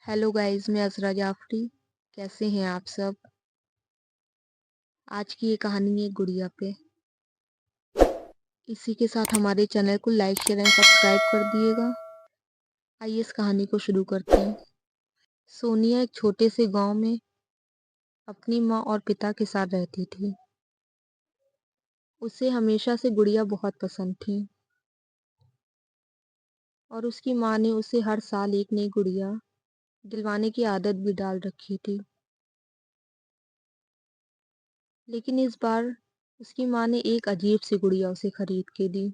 Hello guys, मैं अज़रा जाफ़री। कैसे हैं आप सब? आज की ये कहानी है गुड़िया पे। इसी के साथ हमारे चैनल को लाइक शेयर एंड सब्सक्राइब कर दिएगा। आइए इस कहानी को शुरू करते हैं। सोनिया एक छोटे से गांव में अपनी माँ और पिता के साथ रहती थी। उसे हमेशा से गुड़िया बहुत पसंद थी और उसकी माँ ने उसे हर साल एक नई गुड़िया दिलवाने की आदत भी डाल रखी थी। लेकिन इस बार उसकी माँ ने एक अजीब सी गुड़िया उसे खरीद के दी।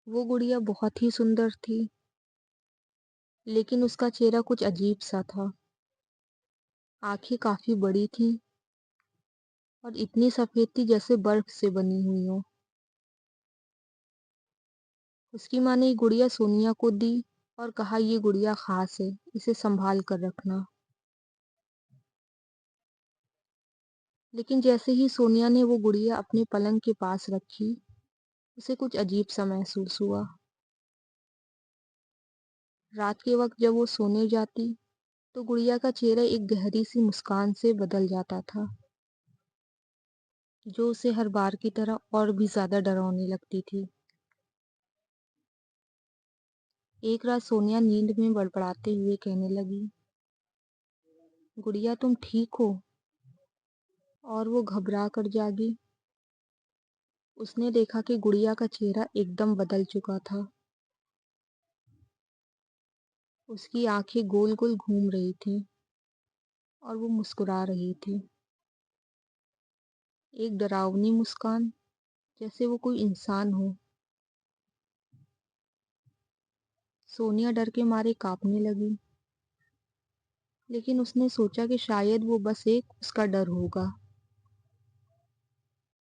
वो गुड़िया बहुत ही सुंदर थी, लेकिन उसका चेहरा कुछ अजीब सा था। आंखें काफी बड़ी थीं और इतनी सफेद थी जैसे बर्फ से बनी हुई हो। उसकी माँ ने ये गुड़िया सोनिया को दी और कहा, ये गुड़िया खास है, इसे संभाल कर रखना। लेकिन जैसे ही सोनिया ने वो गुड़िया अपने पलंग के पास रखी, उसे कुछ अजीब सा महसूस हुआ। रात के वक्त जब वो सोने जाती तो गुड़िया का चेहरा एक गहरी सी मुस्कान से बदल जाता था, जो उसे हर बार की तरह और भी ज्यादा डरावनी लगती थी। एक रात सोनिया नींद में बड़बड़ाते हुए कहने लगी, गुड़िया तुम ठीक हो? और वो घबरा कर जागी। उसने देखा कि गुड़िया का चेहरा एकदम बदल चुका था। उसकी आंखें गोल गोल घूम रही थीं और वो मुस्कुरा रही थी, एक डरावनी मुस्कान, जैसे वो कोई इंसान हो। सोनिया डर के मारे कांपने लगी, लेकिन उसने सोचा कि शायद वो बस एक उसका डर होगा।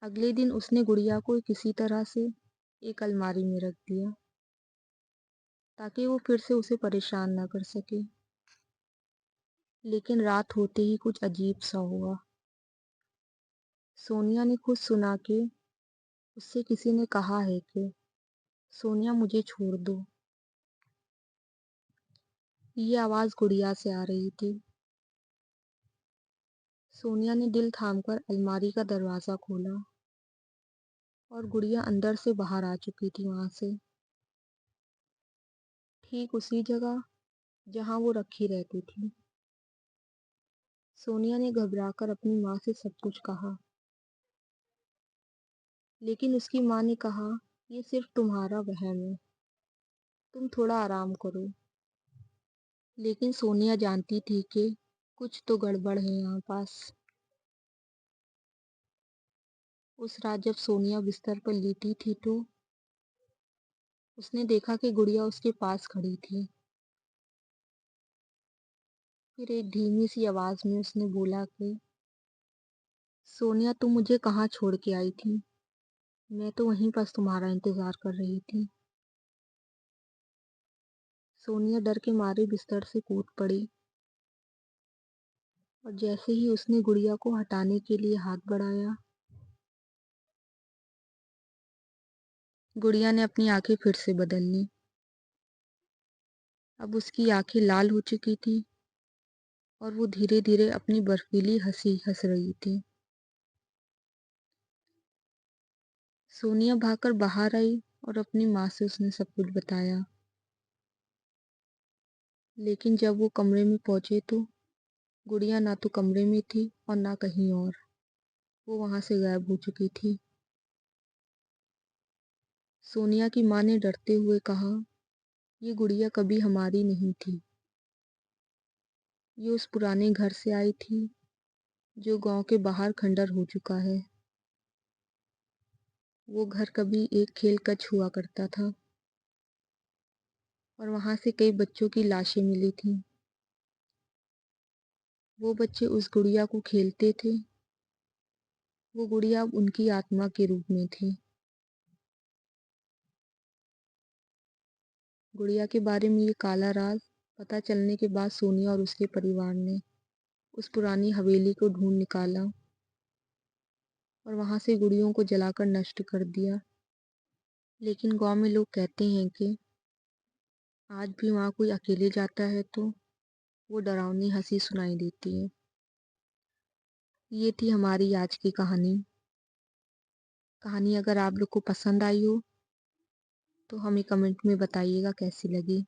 अगले दिन उसने गुड़िया को किसी तरह से एक अलमारी में रख दिया, ताकि वो फिर से उसे परेशान न कर सके। लेकिन रात होते ही कुछ अजीब सा हुआ। सोनिया ने खुद सुना कि उससे किसी ने कहा है कि सोनिया मुझे छोड़ दो। ये आवाज गुड़िया से आ रही थी। सोनिया ने दिल थामकर अलमारी का दरवाजा खोला और गुड़िया अंदर से बाहर आ चुकी थी वहां से, ठीक उसी जगह जहां वो रखी रहती थी। सोनिया ने घबराकर अपनी माँ से सब कुछ कहा, लेकिन उसकी माँ ने कहा, ये सिर्फ तुम्हारा वहम है, तुम थोड़ा आराम करो। लेकिन सोनिया जानती थी कि कुछ तो गड़बड़ है यहाँ पास। उस रात जब सोनिया बिस्तर पर लेटी थी तो उसने देखा कि गुड़िया उसके पास खड़ी थी। फिर एक धीमी सी आवाज में उसने बोला कि सोनिया, तुम मुझे कहाँ छोड़ के आई थी? मैं तो वहीं पास तुम्हारा इंतजार कर रही थी। सोनिया डर के मारे बिस्तर से कूद पड़ी और जैसे ही उसने गुड़िया को हटाने के लिए हाथ बढ़ाया, गुड़िया ने अपनी आंखें फिर से बदल ली। अब उसकी आंखें लाल हो चुकी थी और वो धीरे धीरे अपनी बर्फीली हंसी हंस रही थी। सोनिया भागकर बाहर आई और अपनी माँ से उसने सब कुछ बताया। लेकिन जब वो कमरे में पहुंचे तो गुड़िया ना तो कमरे में थी और ना कहीं और। वो वहां से गायब हो चुकी थी। सोनिया की माँ ने डरते हुए कहा, ये गुड़िया कभी हमारी नहीं थी। ये उस पुराने घर से आई थी जो गांव के बाहर खंडर हो चुका है। वो घर कभी एक खेल कच हुआ करता था और वहां से कई बच्चों की लाशें मिली थीं। वो बच्चे उस गुड़िया को खेलते थे। वो गुड़िया अब उनकी आत्मा के रूप में थी। गुड़िया के बारे में ये काला राज पता चलने के बाद सोनिया और उसके परिवार ने उस पुरानी हवेली को ढूंढ निकाला और वहां से गुड़ियों को जलाकर नष्ट कर दिया। लेकिन गांव में लोग कहते हैं कि آج بھی وہاں کوئی اکیلے جاتا ہے تو وہ ڈراؤنی ہنسی سنائی دیتی ہے۔ یہ تھی ہماری آج کی کہانی۔ کہانی اگر آپ لوگ کو پسند آئی ہو تو ہمیں کمنٹ میں بتائیے گا کیسی لگی۔